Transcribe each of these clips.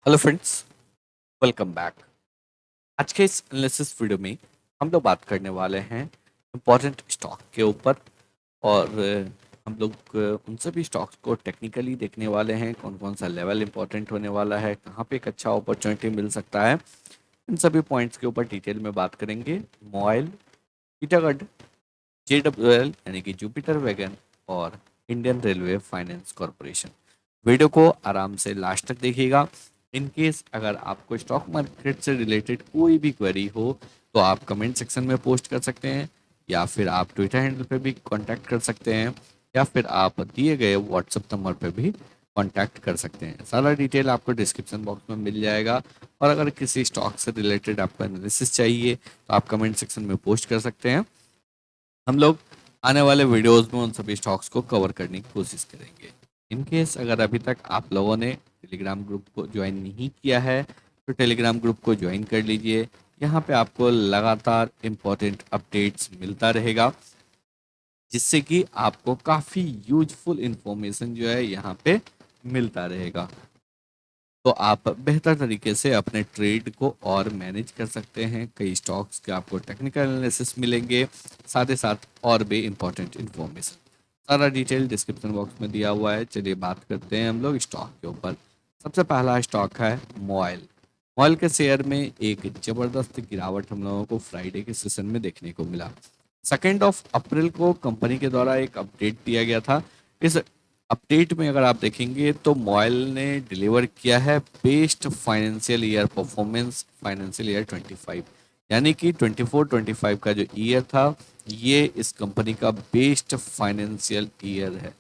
Hello friends, welcome back. आज के इस एनालिसिस वीडियो में हम लोग बात करने वाले हैं इम्पोर्टेंट स्टॉक के ऊपर। और हम लोग उन सभी स्टॉक्स को टेक्निकली देखने वाले हैं, कौन कौन सा लेवल इम्पोर्टेंट होने वाला है, कहाँ पे एक अच्छा अपॉर्चुनिटी मिल सकता है। इन सभी पॉइंट्स के ऊपर डिटेल में बात करेंगे। मोबाइल, टीटागढ़, JWL यानी कि जुपिटर वैगन और Indian railway finance corporation. Video को आराम से लास्ट तक देखिएगा। इन केस अगर आपको स्टॉक मार्केट से रिलेटेड कोई भी क्वेरी हो तो आप कमेंट सेक्शन में पोस्ट कर सकते हैं, या फिर आप ट्विटर हैंडल पे भी कांटेक्ट कर सकते हैं, या फिर आप दिए गए व्हाट्सएप नंबर पे भी कांटेक्ट कर सकते हैं। सारा डिटेल आपको डिस्क्रिप्शन बॉक्स में मिल जाएगा। और अगर किसी स्टॉक से रिलेटेड आपको एनालिसिस चाहिए तो आप कमेंट सेक्शन में पोस्ट कर सकते हैं। हम लोग आने वाले वीडियोस में उन सभी स्टॉक्स को कवर करने की कोशिश करेंगे। इन केस अगर अभी तक आप लोगों ने टेलीग्राम ग्रुप को ज्वाइन नहीं किया है तो टेलीग्राम ग्रुप को ज्वाइन कर लीजिए। यहाँ पे आपको लगातार इम्पोर्टेंट अपडेट्स मिलता रहेगा, जिससे कि आपको काफ़ी यूजफुल इंफॉर्मेशन जो है यहाँ पे मिलता रहेगा। तो आप बेहतर तरीके से अपने ट्रेड को और मैनेज कर सकते हैं। कई स्टॉक्स के आपको टेक्निकल एनालिसिस मिलेंगे, साथ ही साथ और भी इम्पोर्टेंट इन्फॉर्मेशन। सारा डिटेल डिस्क्रिप्शन बॉक्स में दिया हुआ है। चलिए बात करते हैं हम लोग स्टॉक के ऊपर। सबसे पहला स्टॉक है मोबाइल। मोबाइल के शेयर में एक जबरदस्त गिरावट हम लोगों को फ्राइडे के सेशन में देखने को मिला। 2 अप्रैल को कंपनी के द्वारा एक अपडेट दिया गया था। इस अपडेट में अगर आप देखेंगे तो मोबाइल ने डिलीवर किया है best financial year performance financial year 25, यानी कि 24-25 का जो ईयर था ये इस कंपनी का बेस्ट फाइनेंशियल ईयर है।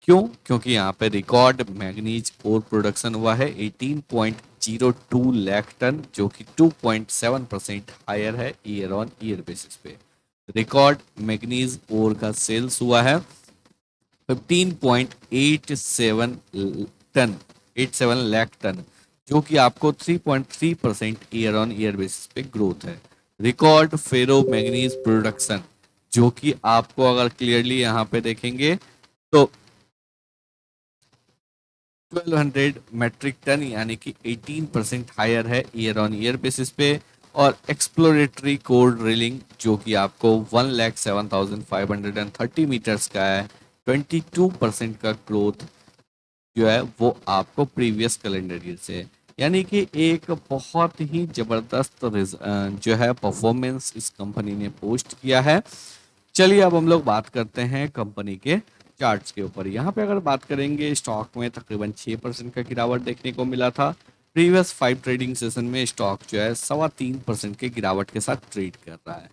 क्यों? क्योंकि यहाँ पे रिकॉर्ड मैग्नीज ओर प्रोडक्शन हुआ है 18.02 लाख टन, जो कि 2.7% हायर है ईयर ऑन ईयर बेसिस पे। रिकॉर्ड मैग्नीज ओर का सेल्स हुआ है 15.87 टन 87 लाख टन, जो कि आपको 3.3% ईयर ऑन ईयर बेसिस पे ग्रोथ है। रिकॉर्ड फेरो मैग्नीज प्रोडक्शन, जो कि आपको अगर क्लियरली यहाँ पे देखेंगे तो 1200 मेट्रिक टन, यानी कि 18% हायर है ईयर ऑन ईयर बेसिस पे। और एक्सप्लोरेटरी कोर ड्रिलिंग, जो कि आपको 1,07,530 मीटर्स का है, 22% का ग्रोथ जो है वो आपको प्रीवियस कैलेंडर ईयर से है। यानी कि एक बहुत ही जबरदस्त जो है परफॉर्मेंस इस कंपनी ने पोस्ट किया है। चलिए अब हम लोग बात करते हैं कंपनी के चार्ट्स के ऊपर। यहाँ पे अगर बात करेंगे स्टॉक में तकरीबन 6% का गिरावट देखने को मिला था। प्रीवियस 5 ट्रेडिंग सेशन में स्टॉक जो है 3.25% के गिरावट के साथ ट्रेड कर रहा है।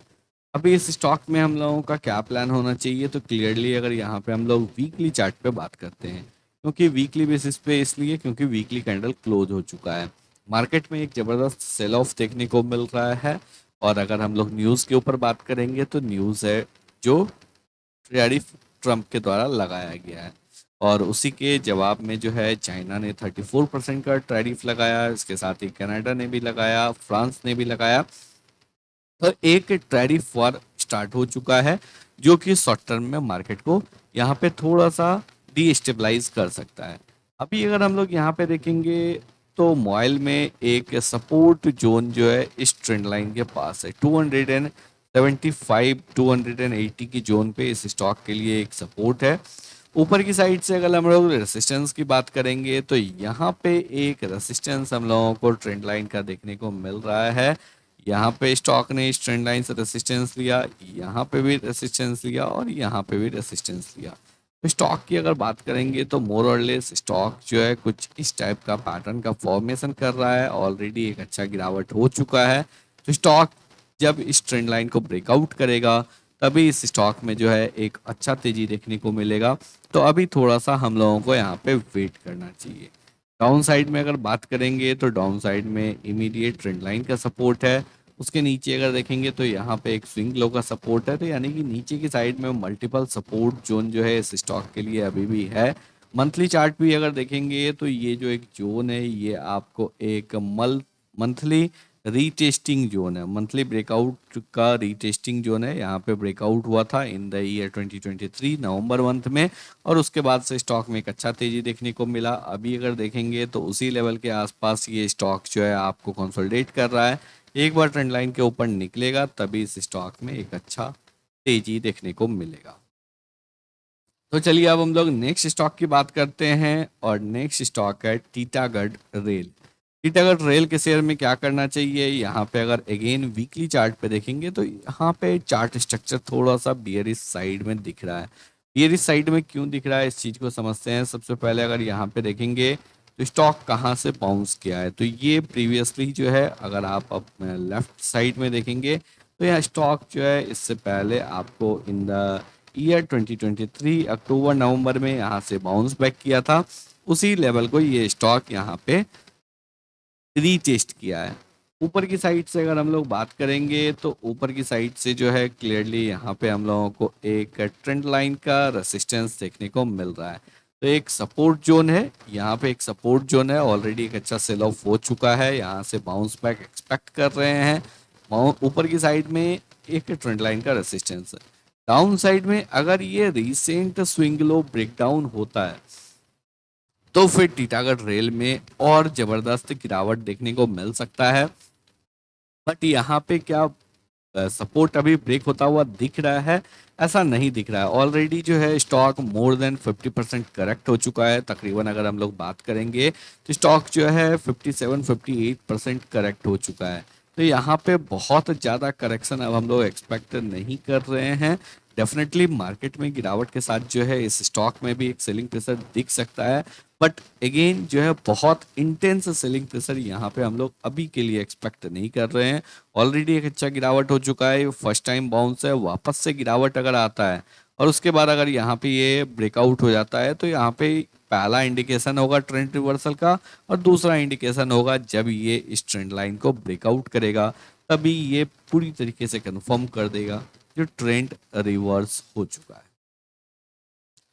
अभी इस स्टॉक में हम लोगों का क्या प्लान होना चाहिए, तो क्लियरली अगर यहाँ पे हम लोग वीकली चार्ट पे बात करते हैं, क्योंकि वीकली बेसिस पे इसलिए क्योंकि वीकली कैंडल क्लोज हो चुका है। मार्केट में एक ज़बरदस्त सेल ऑफ देखने को मिल रहा है। और अगर हम लोग न्यूज़ के ऊपर बात करेंगे तो न्यूज़ है जो टैरिफ ट्रंप के द्वारा लगाया गया है, और उसी के जवाब में जो है चाइना ने 34% का टैरिफ लगाया। इसके साथ ही कनाडा ने भी लगाया, फ्रांस ने भी लगाया। तो एक टैरिफ वॉर स्टार्ट हो चुका है, जो कि शॉर्ट टर्म में मार्केट को यहाँ पे थोड़ा सा डीस्टेबलाइज कर सकता है। अभी अगर हम लोग यहाँ पे देखेंगे तो मोबाइल में एक सपोर्ट जोन जो है इस ट्रेंड लाइन के पास है। 275 280 की जोन पे इस स्टॉक के लिए एक सपोर्ट है। ऊपर की साइड से अगर हम लोग रेसिस्टेंस की बात करेंगे तो यहाँ पे एक रेसिस्टेंस हम लोगों को ट्रेंड लाइन का देखने को मिल रहा है। यहाँ पे स्टॉक ने इस ट्रेंड लाइन से रेसिस्टेंस लिया, यहाँ पे भी रेसिस्टेंस लिया, और यहाँ पे भी रेसिस्टेंस लिया। तो स्टॉक की अगर बात करेंगे तो मोर और लेस स्टॉक जो है कुछ इस टाइप का पैटर्न का फॉर्मेशन कर रहा है। ऑलरेडी एक अच्छा गिरावट हो चुका है। तो स्टॉक जब इस ट्रेंड लाइन को ब्रेकआउट करेगा तभी इस स्टॉक में जो है एक अच्छा तेजी देखने को मिलेगा। तो अभी थोड़ा सा हम लोगों को यहाँ पे वेट करना चाहिए। डाउन साइड में अगर बात करेंगे तो डाउन साइड में इमीडिएट ट्रेंड लाइन का सपोर्ट है। उसके नीचे अगर देखेंगे तो यहाँ पे एक स्विंग लो का सपोर्ट है। तो यानी कि नीचे की साइड में मल्टीपल सपोर्ट जोन जो है इस स्टॉक के लिए अभी भी है। मंथली चार्ट भी अगर देखेंगे तो ये जो एक जोन है ये आपको एक मंथली रीटेस्टिंग जोन है, मंथली ब्रेकआउट का रीटेस्टिंग जोन है। यहाँ पे ब्रेकआउट हुआ था in the year 2023 November month में, और उसके बाद से स्टॉक में एक अच्छा तेजी देखने को मिला। अभी अगर देखेंगे तो उसी लेवल के आसपास ये स्टॉक जो है आपको कंसोलिडेट कर रहा है। एक बार ट्रेंड लाइन के ऊपर निकलेगा तभी इस स्टॉक में एक अच्छा तेजी देखने को मिलेगा। तो चलिए अब हम लोग नेक्स्ट स्टॉक की बात करते हैं, और नेक्स्ट स्टॉक है टीटागढ़ रेल। टीटागढ़ रेल के शेयर में क्या करना चाहिए, यहाँ पे अगर अगेन वीकली चार्ट पे देखेंगे तो यहाँ पे चार्ट स्ट्रक्चर थोड़ा सा बियरिश साइड में दिख रहा है। बियरिश साइड में क्यों दिख रहा है, इस चीज़ को समझते हैं। सबसे पहले अगर यहाँ पे देखेंगे तो स्टॉक कहाँ से बाउंस किया है, तो ये प्रीवियसली जो है अगर आप अपने लेफ्ट साइड में देखेंगे तो यह स्टॉक जो है इससे पहले आपको इन द ईयर 2023 अक्टूबर नवंबर में यहाँ से बाउंस बैक किया था। उसी लेवल को ये स्टॉक यहाँ पे रीटेस्ट किया है। ऊपर की साइड से अगर हम लोग बात करेंगे तो ऊपर की साइड से जो है क्लियरली यहाँ पे हम लोगों को एक ट्रेंड लाइन का रेसिस्टेंस देखने को मिल रहा है। तो एक सपोर्ट जोन है, यहाँ पे एक सपोर्ट जोन है, ऑलरेडी एक अच्छा सेल ऑफ हो चुका है, यहाँ से बाउंस बैक एक्सपेक्ट कर रहे हैं। ऊपर की साइड में एक ट्रेंड लाइन का रेसिस्टेंस है। डाउन साइड में अगर ये रिसेंट स्विंग लो ब्रेकडाउन होता है तो फिर टीटागढ़ रेल में और जबरदस्त गिरावट देखने को मिल सकता है। बट यहाँ पे क्या सपोर्ट अभी ब्रेक होता हुआ दिख रहा है, ऐसा नहीं दिख रहा है। ऑलरेडी जो है स्टॉक मोर देन 50% करेक्ट हो चुका है। तकरीबन अगर हम लोग बात करेंगे तो स्टॉक जो है 57-58% करेक्ट हो चुका है। तो यहाँ पे बहुत ज़्यादा करेक्शन अब हम लोग एक्सपेक्ट नहीं कर रहे हैं। डेफिनेटली मार्केट में गिरावट के साथ जो है इस स्टॉक में भी एक सेलिंग प्रेशर दिख सकता है, बट अगेन जो है बहुत इंटेंस सेलिंग प्रेशर यहाँ पे हम लोग अभी के लिए एक्सपेक्ट नहीं कर रहे हैं। ऑलरेडी एक अच्छा गिरावट हो चुका है, फर्स्ट टाइम बाउंस है, वापस से गिरावट अगर आता है और उसके बाद अगर यहाँ पे ये ब्रेकआउट हो जाता है तो यहाँ पे पहला इंडिकेशन होगा ट्रेंड रिवर्सल का, और दूसरा इंडिकेशन होगा जब ये इस ट्रेंड लाइन को ब्रेकआउट करेगा तभी ये पूरी तरीके से कंफर्म कर देगा जो ट्रेंड रिवर्स हो चुका है।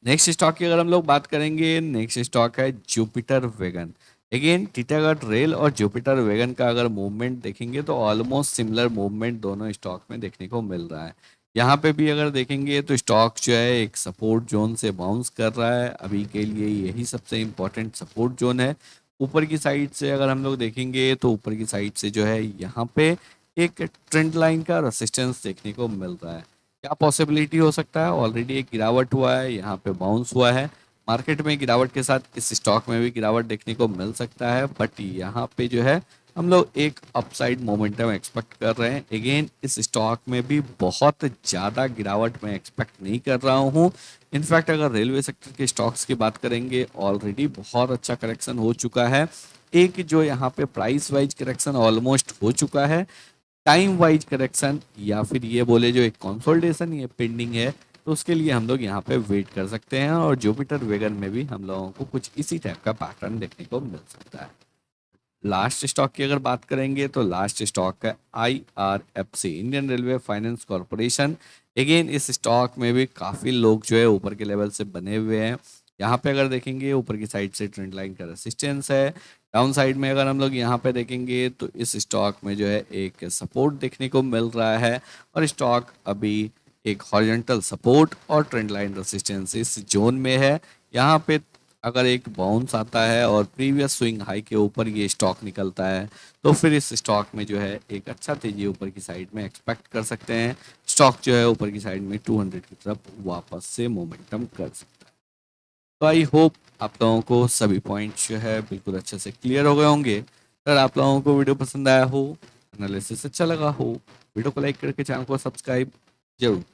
नेक्स्ट स्टॉक की अगर हम लोग बात करेंगे, नेक्स्ट स्टॉक है Jupiter Wagon. Again Titagarh rail और जुपिटर वेगन का अगर मूवमेंट देखेंगे तो ऑलमोस्ट सिमिलर मूवमेंट दोनों स्टॉक में देखने को मिल रहा है। यहाँ पे भी अगर देखेंगे तो स्टॉक जो है एक सपोर्ट जोन से बाउंस कर रहा है, अभी के लिए यही सबसे इम्पोर्टेंट सपोर्ट जोन है। ऊपर की साइड से अगर हम लोग देखेंगे तो ऊपर की साइड से जो है यहाँ पे एक ट्रेंड लाइन का रेसिस्टेंस देखने को मिल रहा है। क्या पॉसिबिलिटी हो सकता है, ऑलरेडी एक गिरावट हुआ है, यहाँ पे बाउंस हुआ है। मार्केट में गिरावट के साथ इस स्टॉक में भी गिरावट देखने को मिल सकता है, बट यहाँ पे जो है हम लोग एक अपसाइड मोमेंटम एक्सपेक्ट कर रहे हैं। अगेन इस स्टॉक में भी बहुत ज़्यादा गिरावट मैं एक्सपेक्ट नहीं कर रहा हूँ। इनफैक्ट अगर रेलवे सेक्टर के स्टॉक्स की बात करेंगे ऑलरेडी बहुत अच्छा करेक्शन हो चुका है। एक जो यहाँ पे प्राइस वाइज करेक्शन ऑलमोस्ट हो चुका है, टाइम वाइज करेक्शन या फिर ये बोले जो एक कंसोलिडेशन ये पेंडिंग है, तो उसके लिए हम लोग यहाँ पे वेट कर सकते हैं। और जुपिटर वेगन में भी हम लोगों को कुछ इसी टाइप का पैटर्न देखने को मिल सकता है। लास्ट स्टॉक की अगर बात करेंगे तो लास्ट स्टॉक है IRFC, Indian railway finance corporation. Again इस स्टॉक में भी काफ़ी लोग जो है ऊपर के लेवल से बने हुए हैं। यहाँ पे अगर देखेंगे ऊपर की साइड से ट्रेंड लाइन का रेसिस्टेंस है। डाउन साइड में अगर हम लोग यहाँ पे देखेंगे तो इस स्टॉक में जो है एक सपोर्ट देखने को मिल रहा है, और स्टॉक अभी एक हॉरिजॉन्टल सपोर्ट और ट्रेंड लाइन रेसिस्टेंस इस जोन में है। यहाँ पे अगर एक बाउंस आता है और प्रीवियस स्विंग हाई के ऊपर ये स्टॉक निकलता है तो फिर इस स्टॉक में जो है एक अच्छा तेजी ऊपर की साइड में एक्सपेक्ट कर सकते हैं। स्टॉक जो है ऊपर की साइड में 200 की तरफ वापस से मोमेंटम कर सकता है। तो आई होप आप लोगों को सभी पॉइंट्स जो है बिल्कुल अच्छे से क्लियर हो गए होंगे। अगर आप लोगों को वीडियो पसंद आया हो, एनालिसिस अच्छा लगा हो, वीडियो को लाइक करके चैनल को सब्सक्राइब जरूर